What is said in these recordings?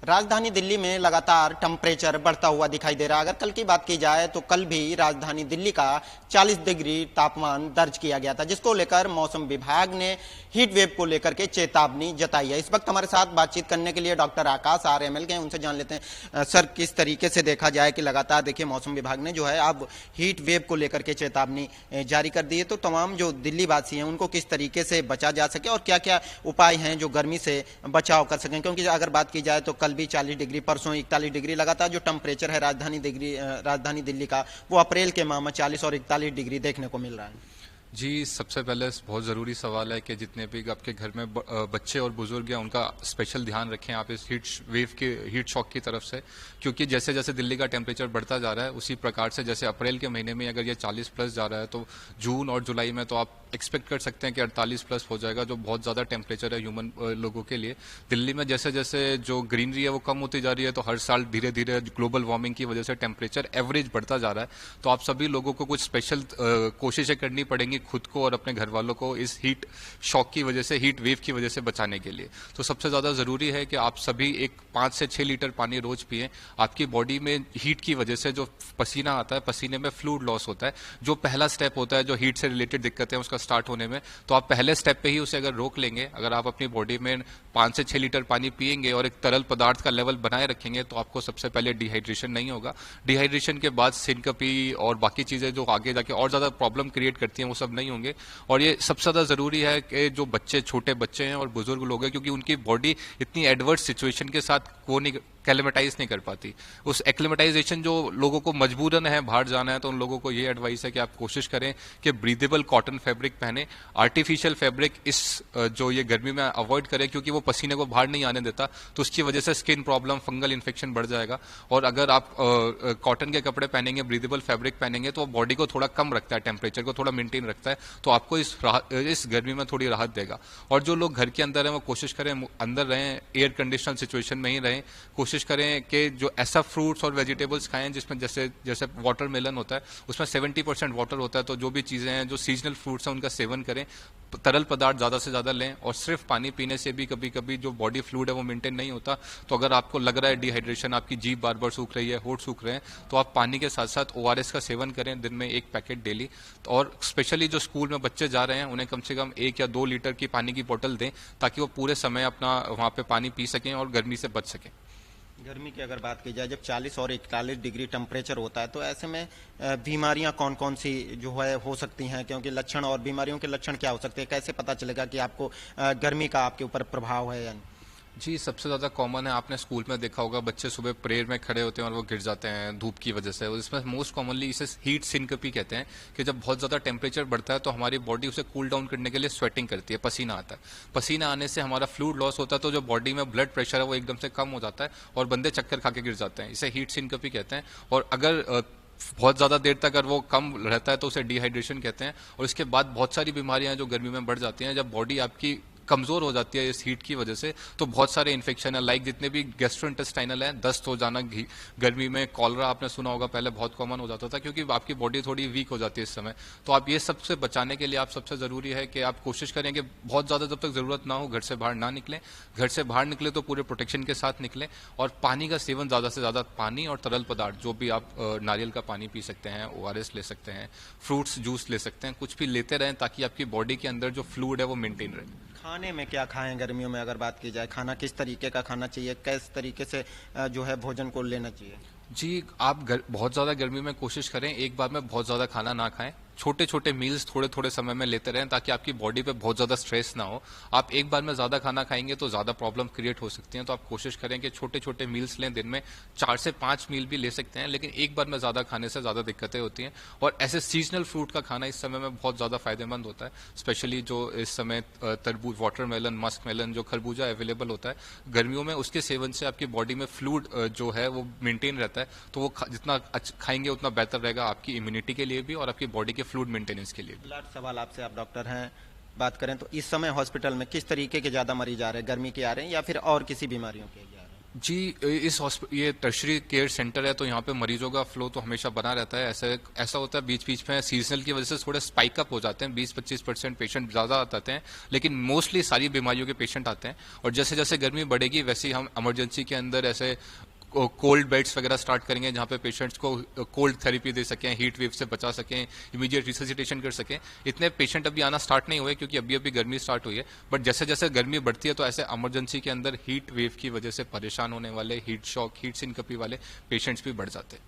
राजधानी दिल्ली में लगातार टेम्परेचर बढ़ता हुआ दिखाई दे रहा है। अगर कल की बात की जाए तो कल भी राजधानी दिल्ली का 40 डिग्री तापमान दर्ज किया गया था, जिसको लेकर मौसम विभाग ने हीट वेव को लेकर के चेतावनी जताई है। इस वक्त हमारे साथ बातचीत करने के लिए डॉक्टर आकाश RML के हैं, उनसे जान लेते हैं सर किस तरीके से देखा जाए कि लगातार देखिए मौसम विभाग ने जो है अब हीट वेव को लेकर के चेतावनी जारी कर दी है, तो तमाम जो दिल्ली वासी हैं उनको किस तरीके से बचा जा सके और क्या क्या उपाय हैं जो गर्मी से बचाव कर सकें, क्योंकि अगर बात की जाए तो कल भी 40 डिग्री, परसों 41 डिग्री, लगातार जो टेम्परेचर है राजधानी दिल्ली का वो अप्रैल के माह में 40 और 41 डिग्री देखने को मिल रहा है। जी, सबसे पहले बहुत ज़रूरी सवाल है कि जितने भी आपके घर में बच्चे और बुजुर्ग हैं उनका स्पेशल ध्यान रखें आप इस हीट शॉक की तरफ से, क्योंकि जैसे जैसे दिल्ली का टेम्परेचर बढ़ता जा रहा है उसी प्रकार से जैसे अप्रैल के महीने में अगर ये 40 प्लस जा रहा है तो जून और जुलाई में तो आप एक्सपेक्ट कर सकते हैं कि 48 प्लस हो जाएगा, जो बहुत ज़्यादा टेम्परेचर है ह्यूमन लोगों के लिए। दिल्ली में जैसे जैसे जो ग्रीनरी है वो कम होती जा रही है, तो हर साल धीरे धीरे ग्लोबल वार्मिंग की वजह से टेम्परेचर एवरेज बढ़ता जा रहा है। तो आप सभी लोगों को कुछ स्पेशल कोशिशें करनी पड़ेंगी खुद को और अपने घर वालों को इस हीट शॉक की वजह से, हीट वेव की वजह से बचाने के लिए। तो सबसे ज़्यादा ज़रूरी है कि आप सभी एक 5 से 6 लीटर पानी रोज पिएं। आपकी बॉडी में हीट की वजह से जो पसीना आता है, पसीने में फ्लूइड लॉस होता है, जो पहला स्टेप होता है जो हीट से रिलेटेड दिक्कतें हैं उसका स्टार्ट होने में, तो आप पहले स्टेप पे ही उसे अगर रोक लेंगे, अगर आप अपनी बॉडी में 5 से 6 लीटर पानी पिएंगे और एक तरल पदार्थ का लेवल बनाए रखेंगे तो आपको सबसे पहले डिहाइड्रेशन नहीं होगा। डिहाइड्रेशन के बाद सिनकपी और बाकी चीज़ें जो आगे जाके और ज़्यादा प्रॉब्लम क्रिएट करती हैं वो सब नहीं होंगे। और ये सबसे ज़्यादा ज़रूरी है कि जो बच्चे, छोटे बच्चे हैं और बुजुर्ग लोग हैं, क्योंकि उनकी बॉडी इतनी एडवर्स सिचुएशन के साथ को नहीं एक्लेमेटाइज नहीं कर पाती। उस एक्लेमेटाइजेशन जो लोगों को मजबूरन है बाहर जाना है, तो उन लोगों को ये एडवाइस है कि आप कोशिश करें कि ब्रीदेबल कॉटन फैब्रिक पहने। आर्टिफिशियल फैब्रिक इस जो ये गर्मी में अवॉइड करें, क्योंकि वो पसीने को बाहर नहीं आने देता, तो उसकी वजह से स्किन प्रॉब्लम, फंगल इन्फेक्शन बढ़ जाएगा। और अगर आप कॉटन के कपड़े पहनेंगे, ब्रीदेबल फैब्रिक पहनेंगे, तो बॉडी को थोड़ा कम रखता है, टेम्परेचर को थोड़ा मेंटेन रखता है, तो आपको इस गर्मी में थोड़ी राहत देगा। और जो लोग घर के अंदर हैं वो कोशिश करें अंदर रहें, एयर कंडीशनर सिचुएशन में ही रहें। कोशिश करें कि जो ऐसा फ्रूट्स और वेजिटेबल्स खाएं जिसमें जैसे वाटरमेलन होता है उसमें 70% वाटर होता है, तो जो भी चीज़ें हैं जो सीजनल फ्रूट्स हैं उनका सेवन करें। तरल पदार्थ ज़्यादा से ज़्यादा लें, और सिर्फ पानी पीने से भी कभी कभी जो बॉडी फ्लूइड है वो मेंटेन नहीं होता। तो अगर आपको लग रहा है डिहाइड्रेशन, आपकी जीभ बार बार सूख रही है, होंठ सूख रहे हैं, तो आप पानी के साथ साथ ORS का सेवन करें, दिन में 1 पैकेट डेली। और स्पेशली जो स्कूल में बच्चे जा रहे हैं उन्हें कम से कम 1 या 2 लीटर की पानी की बोतल दें, ताकि वो पूरे समय अपना वहाँ पे पानी पी सकें और गर्मी से बच सकें। गर्मी की अगर बात की जाए, जब 40 और 41 डिग्री टेम्परेचर होता है, तो ऐसे में बीमारियां कौन कौन सी जो है हो सकती हैं, क्योंकि लक्षण और बीमारियों के लक्षण क्या हो सकते हैं, कैसे पता चलेगा कि आपको गर्मी का आपके ऊपर प्रभाव है या नहीं? जी, सबसे ज़्यादा कॉमन है, आपने स्कूल में देखा होगा बच्चे सुबह प्रेयर में खड़े होते हैं और वो गिर जाते हैं धूप की वजह से। इसमें मोस्ट कॉमनली इसे हीट सिनकपी कहते हैं, कि जब बहुत ज़्यादा टेम्परेचर बढ़ता है तो हमारी बॉडी उसे कूल डाउन करने के लिए स्वेटिंग करती है, पसीना आता है। पसीना आने से हमारा फ्लूइड लॉस होता है, तो जो बॉडी में ब्लड प्रेशर है वो एकदम से कम हो जाता है और बंदे चक्कर खा के गिर जाते हैं। इसे हीट सिनकपी कहते हैं। और अगर बहुत ज़्यादा देर तक अगर वो कम रहता है तो उसे डिहाइड्रेशन कहते हैं। और इसके बाद बहुत सारी बीमारियां जो गर्मी में बढ़ जाती हैं, जब बॉडी आपकी कमज़ोर हो जाती है इस हीट की वजह से, तो बहुत सारे इन्फेक्शन है, लाइक जितने भी गैस्ट्रोइंटेस्टाइनल है, दस्त हो जाना गर्मी में, कॉलरा आपने सुना होगा पहले बहुत कॉमन हो जाता था, क्योंकि आपकी बॉडी थोड़ी वीक हो जाती है इस समय। तो आप ये सबसे बचाने के लिए आप सबसे ज़रूरी है कि आप कोशिश करें कि बहुत ज़्यादा जब तक ज़रूरत ना हो घर से बाहर ना निकलें। घर से बाहर निकले तो पूरे प्रोटेक्शन के साथ निकलें। और पानी का सेवन ज़्यादा से ज़्यादा, पानी और तरल पदार्थ, जो भी आप नारियल का पानी पी सकते हैं, ORS ले सकते हैं, फ्रूट्स जूस ले सकते हैं, कुछ भी लेते रहें ताकि आपकी बॉडी के अंदर जो फ्लूइड है वो मेंटेन रहे। खाने में क्या खाएं गर्मियों में, अगर बात की जाए खाना किस तरीके का खाना चाहिए, किस तरीके से जो है भोजन को लेना चाहिए? जी, आप बहुत ज़्यादा गर्मी में कोशिश करें एक बार में बहुत ज़्यादा खाना ना खाएं। छोटे छोटे मील्स थोड़े थोड़े समय में लेते रहें, ताकि आपकी बॉडी पे बहुत ज़्यादा स्ट्रेस ना हो। आप एक बार में ज़्यादा खाना खाएंगे तो ज़्यादा प्रॉब्लम क्रिएट हो सकती हैं। तो आप कोशिश करें कि छोटे छोटे मील्स लें, दिन में 4 से 5 मील भी ले सकते हैं, लेकिन एक बार में ज़्यादा खाने से ज़्यादा दिक्कतें होती हैं। और ऐसे सीजनल फ्रूट का खाना इस समय में बहुत ज़्यादा फायदेमंद होता है, स्पेशली जो इस समय तरबूज, वाटरमेलन, मस्क मेलन, जो खरबूजा अवेलेबल होता है गर्मियों में, उसके सेवन से आपकी बॉडी में फ्लूइड जो है वो मेंटेन रहता है। तो वो जितना खाएंगे उतना बेहतर रहेगा आपकी इम्यूनिटी के लिए भी और आपकी बॉडी के फ्लूइड मेंटेनेंस के लिए। लास्ट सवाल आपसे, आप डॉक्टर हैं, बात करें तो इस समय हॉस्पिटल में किस तरीके के ज़्यादा मरीज आ रहे हैं, गर्मी के आ रहे हैं या फिर और किसी बीमारियों के आ रहे हैं? जी, ये टर्शरी केयर सेंटर है, तो यहाँ पे मरीजों का फ्लो तो हमेशा बना रहता है। ऐसा होता है बीच बीच में सीजनल की वजह से थोड़े स्पाइक अप हो जाते हैं, 20-25% पेशेंट ज़्यादा आते हैं, लेकिन मोस्टली सारी बीमारियों के पेशेंट आते हैं। और जैसे जैसे गर्मी बढ़ेगी वैसे ही हम इमरजेंसी के अंदर ऐसे कोल्ड बेड्स वगैरह स्टार्ट करेंगे, जहाँ पे पेशेंट्स को कोल्ड थेरेपी दे सकें, हीट वेव से बचा सकें, इमीडिएट रिससिटेशन कर सकें। इतने पेशेंट अभी आना स्टार्ट नहीं हुए क्योंकि अभी अभी गर्मी स्टार्ट हुई है, बट जैसे जैसे गर्मी बढ़ती है तो ऐसे इमरजेंसी के अंदर हीट वेव की वजह से परेशान होने वाले, हीट शॉक, हीट सिनकपी वाले पेशेंट्स भी बढ़ जाते हैं।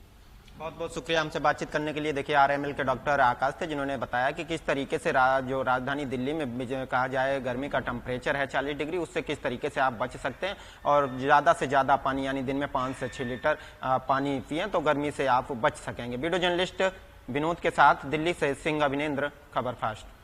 बहुत बहुत शुक्रिया हमसे बातचीत करने के लिए। देखिए आरएमएल के डॉक्टर आकाश थे, जिन्होंने बताया कि किस तरीके से जो राजधानी दिल्ली में कहा जाए गर्मी का टेम्परेचर है 40 डिग्री, उससे किस तरीके से आप बच सकते हैं और ज़्यादा से ज़्यादा पानी यानी दिन में 5 से 6 लीटर पानी पिएं तो गर्मी से आप बच सकेंगे। वीडियो जर्नलिस्ट विनोद के साथ दिल्ली से सिंह अभिनेंद्र, खबर फास्ट।